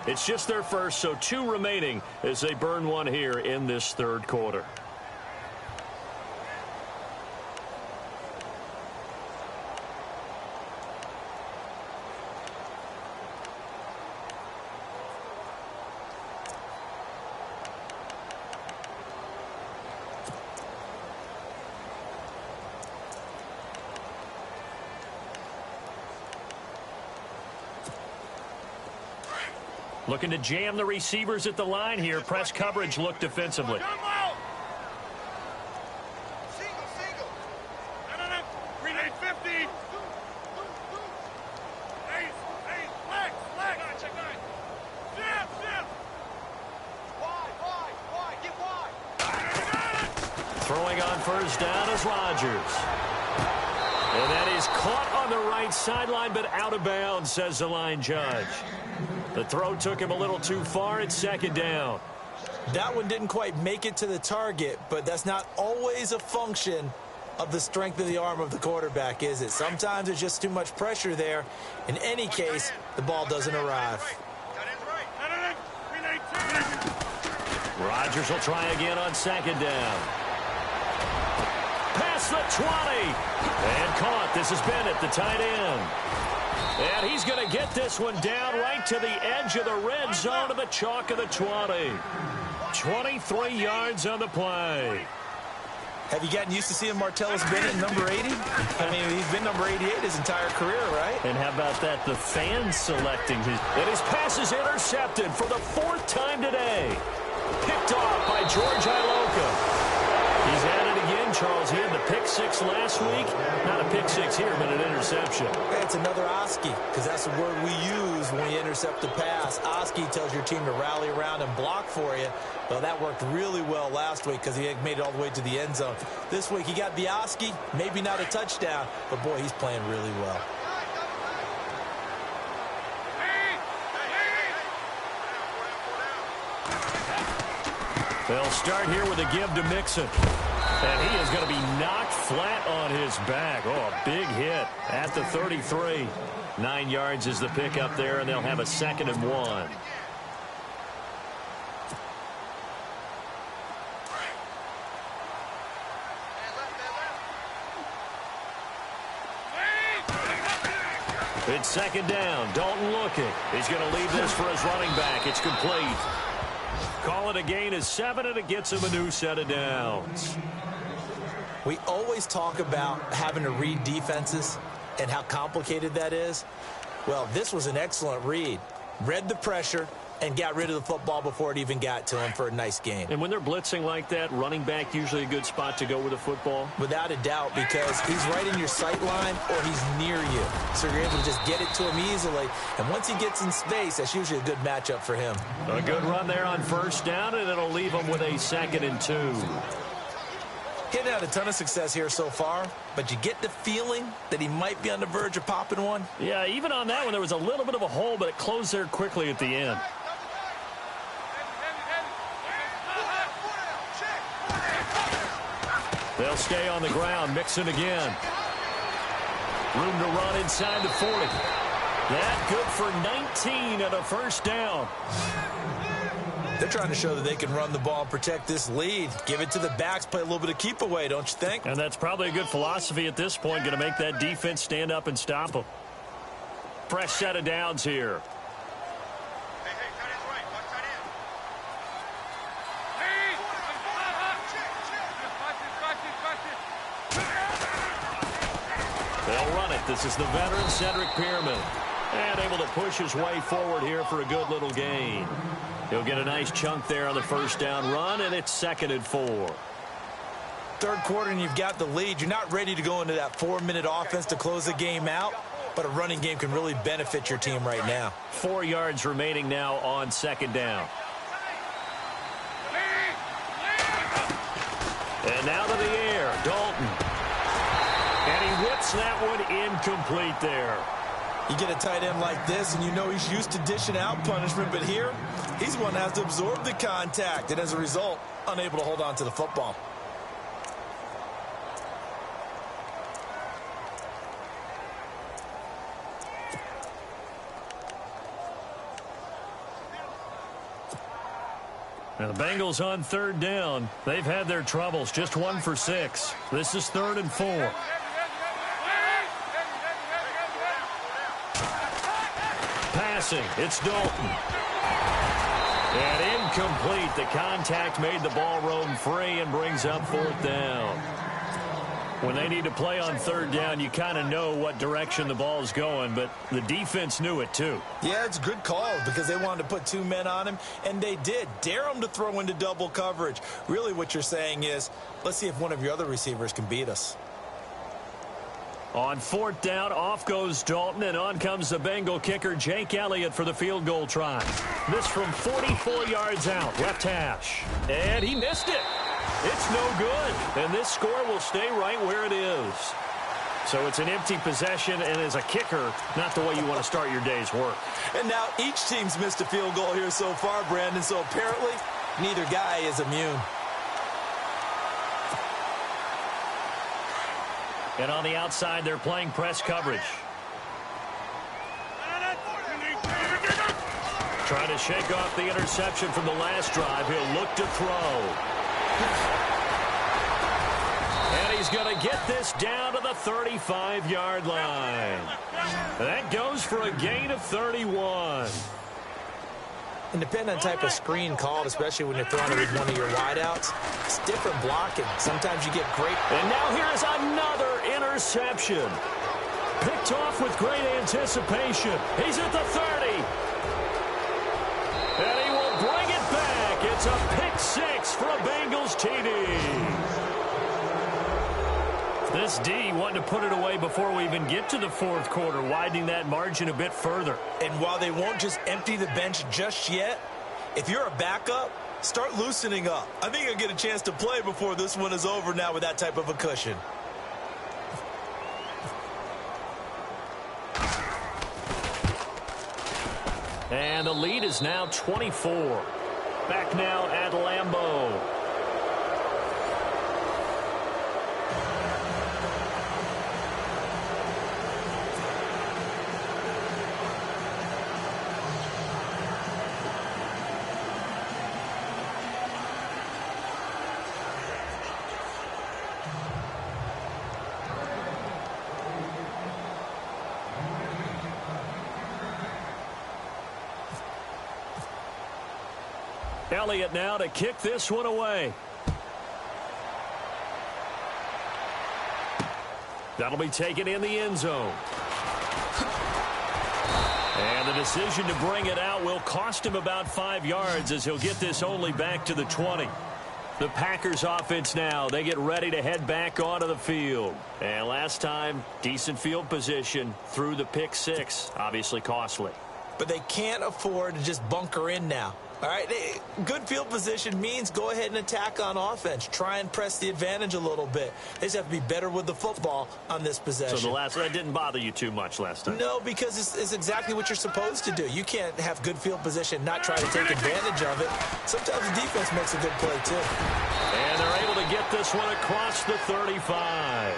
It's just their first, so 2 remaining as they burn one here in this third quarter. Looking to jam the receivers at the line here. Press coverage look defensively. Single. Green 850. Flex. Check 9. Zip. Wide. Get wide. Throwing on first down is Rodgers. And that is caught on the right sideline, but out of bounds, says the line judge. The throw took him a little too far. It's second down. That one didn't quite make it to the target, but that's not always a function of the strength of the arm of the quarterback, is it? Sometimes there's just too much pressure there. In any case, the ball doesn't arrive. Rodgers will try again on second down. Past the 20. And caught. This is Bennett, the tight end. And he's going to get this one down right to the edge of the red zone of the chalk of the 20. 23 yards on the play. Have you gotten used to seeing Martellus Bennett number 80? I mean, he's been number 88 his entire career, right? And how about that? The fans selecting his. And his pass is intercepted for the 4th time today. Picked off by George Iloka. He's at it again, Charles. He had the pick 6 last week. Not a pick 6 here, but an interception. It's another Oski, because that's the word we use when you intercept the pass. Oski tells your team to rally around and block for you. Well, that worked really well last week because he made it all the way to the end zone. This week he got the Oski, maybe not a touchdown, but boy, he's playing really well. They'll start here with a give to Mixon. And he is going to be knocked flat on his back. Oh, a big hit at the 33. 9 yards is the pickup there, and they'll have a 2nd and 1. It's second down. Dalton looking. He's going to leave this for his running back. It's complete. Call it a gain of 7, and it gets him a new set of downs. We always talk about having to read defenses and how complicated that is. Well, this was an excellent read. Read the pressure and got rid of the football before it even got to him for a nice gain. And when they're blitzing like that, running back usually a good spot to go with the football? Without a doubt, because he's right in your sight line or he's near you. So you're able to just get it to him easily. And once he gets in space, that's usually a good matchup for him. A good run there on first down, and it'll leave him with a 2nd and 2. He's had a ton of success here so far, but you get the feeling that he might be on the verge of popping one. Yeah, even on that one, there was a little bit of a hole, but it closed there quickly at the end. They'll stay on the ground, mixing again. Room to run inside the 40. That good for 19 and a first down. They're trying to show that they can run the ball and protect this lead. Give it to the backs, play a little bit of keep away, don't you think? And that's probably a good philosophy at this point, going to make that defense stand up and stop them. Fresh set of downs here. They'll run it. This is the veteran Cedric Pierman. And able to push his way forward here for a good little gain. He'll get a nice chunk there on the first down run, and it's 2nd and 4. Third quarter and you've got the lead. You're not ready to go into that 4-minute offense to close the game out, but a running game can really benefit your team right now. 4 yards remaining now on 2nd down. And now to the air, Dalton. And he whips that one incomplete there. You get a tight end like this, and you know he's used to dishing out punishment, but here, he's one that has to absorb the contact, and as a result, unable to hold on to the football. And the Bengals on 3rd down. They've had their troubles, just 1 for 6. This is 3rd and 4. Passing, it's Dalton. And incomplete. The contact made the ball roam free and brings up 4th down. When they need to play on 3rd down, you kind of know what direction the ball is going, but the defense knew it too. Yeah, it's a good call because they wanted to put 2 men on him, and they did. Dare him to throw into double coverage. Really what you're saying is, let's see if one of your other receivers can beat us. On 4th down, off goes Dalton, and on comes the Bengal kicker, Jake Elliott, for the field goal try. This from 44 yards out, left hash. And he missed it. It's no good. And this score will stay right where it is. So it's an empty possession, and as a kicker, not the way you want to start your day's work. And now each team's missed a field goal here so far, Brandon, so apparently neither guy is immune. And on the outside, they're playing press coverage. Trying to shake off the interception from the last drive. He'll look to throw. And he's going to get this down to the 35-yard line. That goes for a gain of 31. And depending on the type of screen called, especially when you're throwing it with one of your wideouts, it's different blocking. Sometimes you get great. And now here's another interception. Picked off with great anticipation. He's at the 30. And he will bring it back. It's a pick 6 for a Bengals TD. This D wanting to put it away before we even get to the 4th quarter, widening that margin a bit further. And while they won't just empty the bench just yet, if you're a backup, start loosening up. I think you'll get a chance to play before this one is over now with that type of a cushion. And the lead is now 24. Back now at Lambeau. Elliott now to kick this one away. That'll be taken in the end zone. And the decision to bring it out will cost him about 5 yards as he'll get this only back to the 20. The Packers offense now, they get ready to head back onto the field. And last time, decent field position through the pick 6, obviously costly. But they can't afford to just bunker in now. All right, good field position means go ahead and attack on offense. Try and press the advantage a little bit. They just have to be better with the football on this possession. So that didn't bother you too much last time? No, because it's exactly what you're supposed to do. You can't have good field position, not try to take advantage of it. Sometimes the defense makes a good play, too. And they're able to get this one across the 35.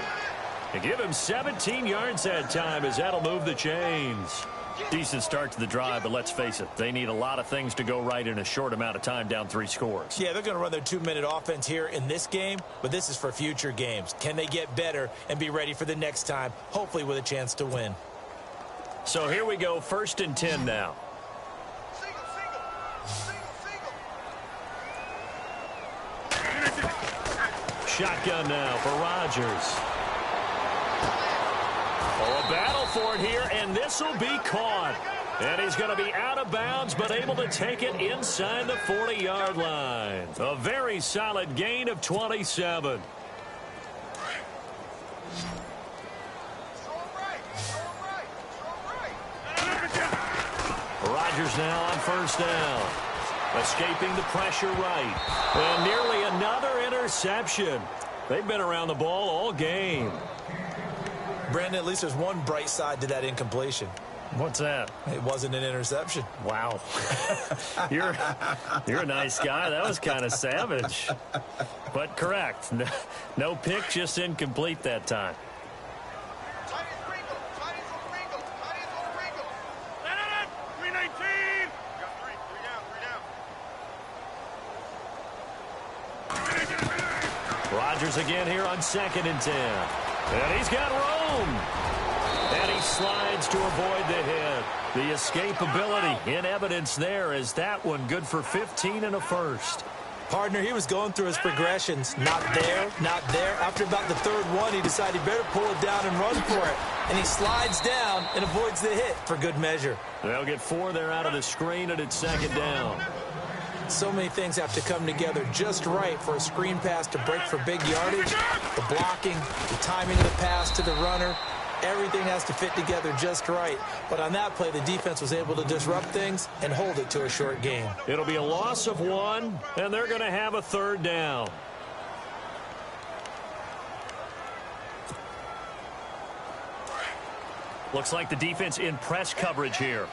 And give him 17 yards that time as that'll move the chains. Decent start to the drive, but let's face it, they need a lot of things to go right in a short amount of time, down 3 scores. Yeah, they're going to run their 2-minute offense here in this game, but this is for future games. Can they get better and be ready for the next time, hopefully with a chance to win? So here we go, 1st and 10 now. Shotgun now for Rodgers. Oh, a battle for it here, and this will be caught. And he's going to be out of bounds, but able to take it inside the 40-yard line. A very solid gain of 27. Rodgers now on 1st down. Escaping the pressure right. And nearly another interception. They've been around the ball all game. Brandon, at least there's one bright side to that incompletion. What's that? It wasn't an interception. Wow. You're a nice guy. That was kind of savage. But correct. No pick, just incomplete that time. Rodgers again here on 2nd and 10. And he's got room. And he slides to avoid the hit. The escapability in evidence there as that one good for 15 and a first. Partner, he was going through his progressions. Not there, not there. After about the 3rd one, he decided he better pull it down and run for it. And he slides down and avoids the hit for good measure. They'll get 4 there out of the screen, and it's 2nd down. So many things have to come together just right for a screen pass to break for big yardage. The blocking, the timing of the pass to the runner, everything has to fit together just right. But on that play, the defense was able to disrupt things and hold it to a short gain. It'll be a loss of 1, and they're going to have a 3rd down. Looks like the defense in press coverage here.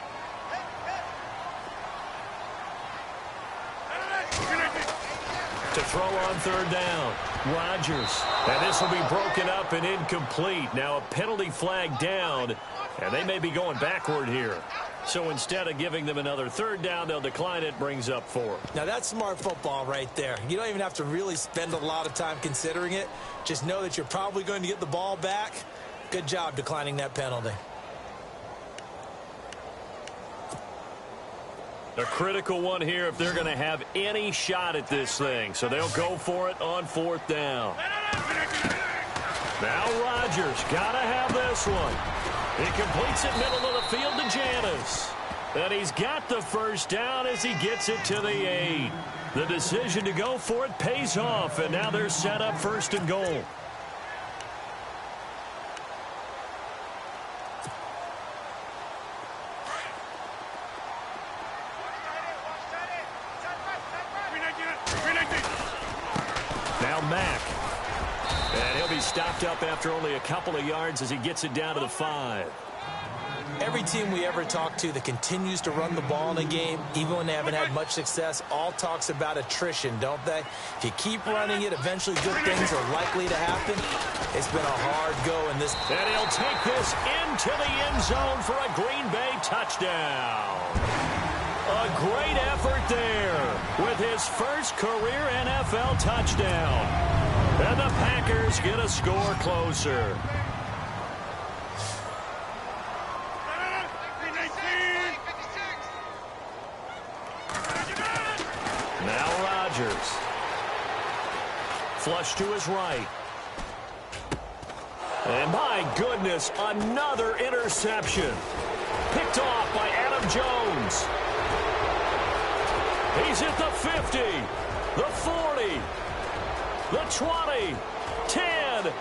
To throw on 3rd down, Rodgers. And this will be broken up and incomplete. Now a penalty flag down, and they may be going backward here. So instead of giving them another 3rd down, they'll decline it, brings up 4. Now that's smart football right there. You don't even have to really spend a lot of time considering it. Just know that you're probably going to get the ball back. Good job declining that penalty. A critical one here if they're going to have any shot at this thing. So they'll go for it on 4th down. Now Rodgers got to have this one. He completes it middle of the field to Janis. And he's got the 1st down as he gets it to the 8. The decision to go for it pays off, and now they're set up 1st and goal. Now Mack. And he'll be stopped up after only a couple of yards as he gets it down to the 5. Every team we ever talk to that continues to run the ball in a game, even when they haven't had much success, all talks about attrition, don't they? If you keep running it, eventually good things are likely to happen. It's been a hard go in this. And he'll take this into the end zone for a Green Bay touchdown. A great effort there with his first career NFL touchdown. And the Packers get a score closer. Now Rodgers. Flush to his right. And my goodness, another interception. Picked off by Adam Jones. He's at the 50, the 40, the 20, 10,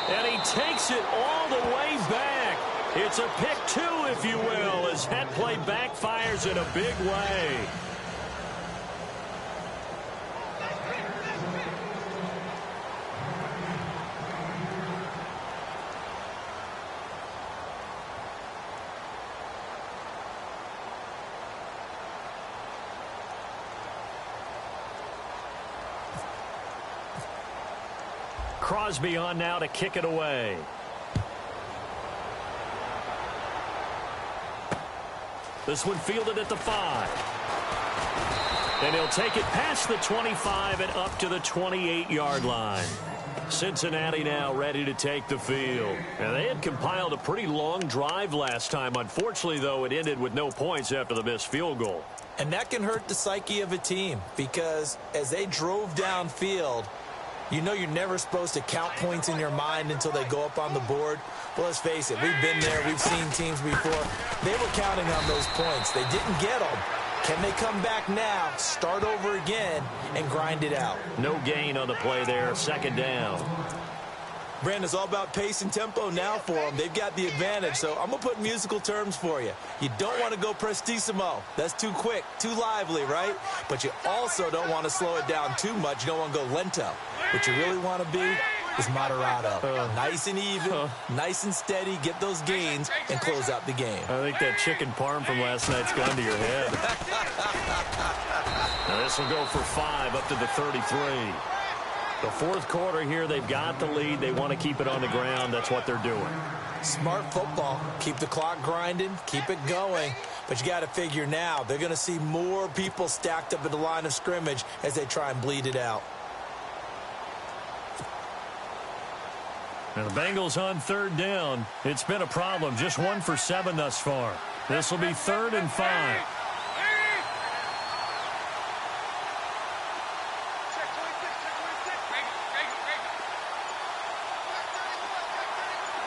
and he takes it all the way back. It's a pick 2, if you will, as that play backfires in a big way. Crosby on now to kick it away. This one fielded at the 5. And he'll take it past the 25 and up to the 28-yard line. Cincinnati now ready to take the field. And they had compiled a pretty long drive last time. Unfortunately, though, it ended with no points after the missed field goal. And that can hurt the psyche of a team because as they drove downfield, you know you're never supposed to count points in your mind until they go up on the board. Well, let's face it, we've been there. We've seen teams before. They were counting on those points. They didn't get them. Can they come back now, start over again, and grind it out? No gain on the play there. Second down. Brandon, it's all about pace and tempo now for them. They've got the advantage, so I'm going to put musical terms for you. You don't want to go prestissimo. That's too quick, too lively, right? But you also don't want to slow it down too much. You don't want to go lento. What you really want to be is moderato. Nice and even, nice and steady, get those gains, and close out the game. I think that chicken parm from last night's gone to your head. Now this will go for 5 up to the 33. The fourth quarter here, they've got the lead. They want to keep it on the ground. That's what they're doing. Smart football. Keep the clock grinding. Keep it going. But you got to figure now, they're going to see more people stacked up at the line of scrimmage as they try and bleed it out. And the Bengals on third down. It's been a problem. Just 1 for 7 thus far. This will be 3rd and 5.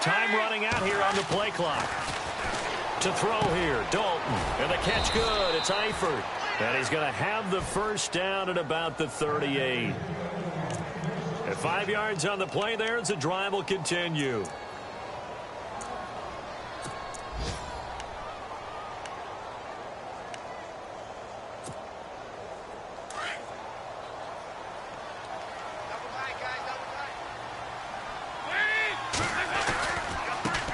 Time running out here on the play clock. To throw here, Dalton. And the catch good. It's Eifert. And he's going to have the first down at about the 38. At 5 yards on the play there as the drive will continue.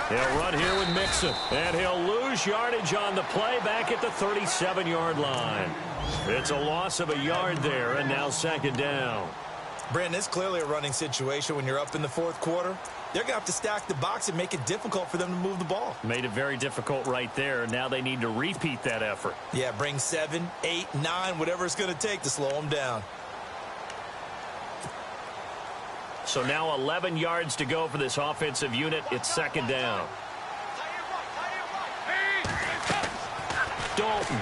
He'll run here with Mixon, and he'll lose yardage on the play back at the 37-yard line. It's a loss of a yard there, and now second down. Brandon, it's clearly a running situation when you're up in the fourth quarter. They're going to have to stack the box and make it difficult for them to move the ball. Made it very difficult right there. Now they need to repeat that effort. Yeah, bring 7, 8, 9, whatever it's going to take to slow them down. So now 11 yards to go for this offensive unit. It's second down. Dalton.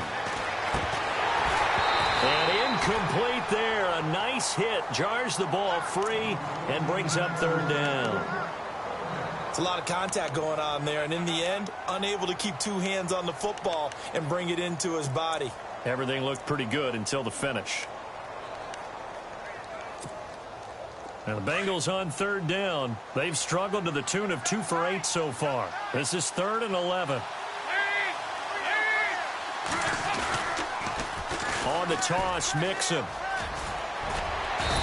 And incomplete there. A nice hit. Jars the ball free and brings up third down. It's a lot of contact going on there. And in the end, unable to keep 2 hands on the football and bring it into his body. Everything looked pretty good until the finish. Now the Bengals on third down. They've struggled to the tune of 2 for 8 so far. This is 3rd and 11. On the toss, Mixon.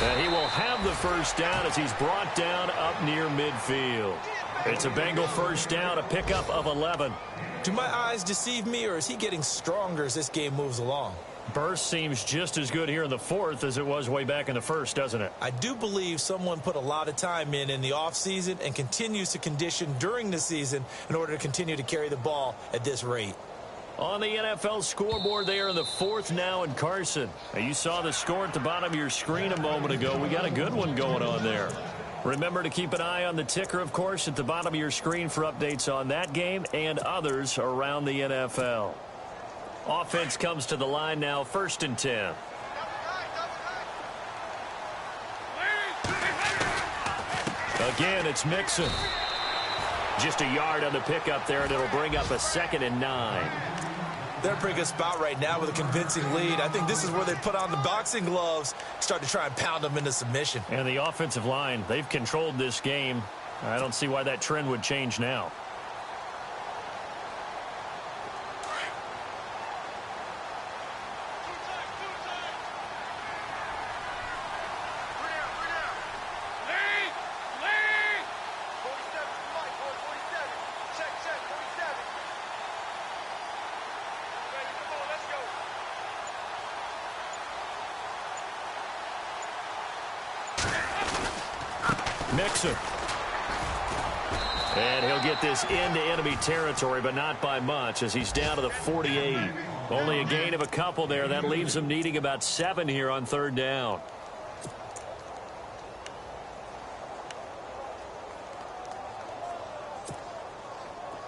And he will have the first down as he's brought down up near midfield. It's a Bengal first down, a pickup of 11. Do my eyes deceive me, or is he getting stronger as this game moves along? Burst seems just as good here in the fourth as it was way back in the first, doesn't it? I do believe someone put a lot of time in the offseason and continues to condition during the season in order to continue to carry the ball at this rate. On the NFL scoreboard there in the fourth now in Carson. Now you saw the score at the bottom of your screen a moment ago. We got a good one going on there. Remember to keep an eye on the ticker, of course, at the bottom of your screen for updates on that game and others around the NFL. Offense comes to the line now, 1st and 10. Again, it's Mixon. Just a yard on the pickup there, and it'll bring up a 2nd and 9. They're in a pretty good spot right now with a convincing lead. I think this is where they put on the boxing gloves, start to try and pound them into submission. And the offensive line, they've controlled this game. I don't see why that trend would change now. Mixon. And he'll get this into enemy territory, but not by much as he's down to the 48. Only a gain of a couple there. That leaves him needing about 7 here on 3rd down.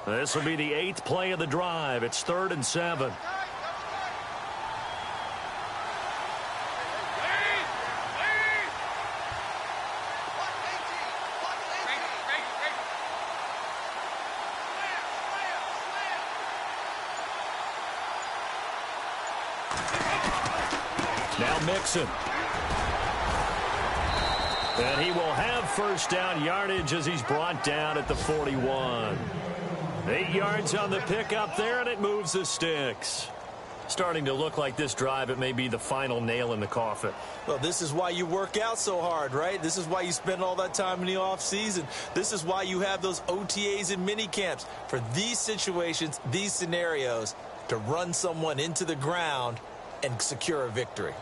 This will be the 8th play of the drive. It's 3rd and 7. Now Mixon. And he will have 1st down yardage as he's brought down at the 41. 8 yards on the pickup there, and it moves the sticks. Starting to look like this drive, it may be the final nail in the coffin. Well, this is why you work out so hard, right? This is why you spend all that time in the offseason. This is why you have those OTAs and mini camps. For these situations, these scenarios, to run someone into the ground and secure a victory.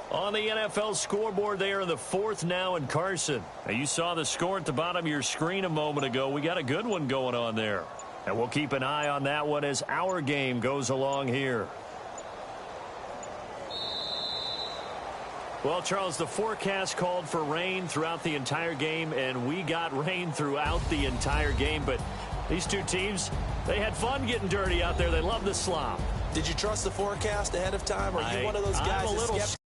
On the NFL scoreboard there in the 4th now in Carson. Now, you saw the score at the bottom of your screen a moment ago. We got a good one going on there. And we'll keep an eye on that one as our game goes along here. Well, Charles, the forecast called for rain throughout the entire game, and we got rain throughout the entire game. But these two teams, they had fun getting dirty out there. They love the slop. Did you trust the forecast ahead of time? Or are you one of those guys that's skeptical?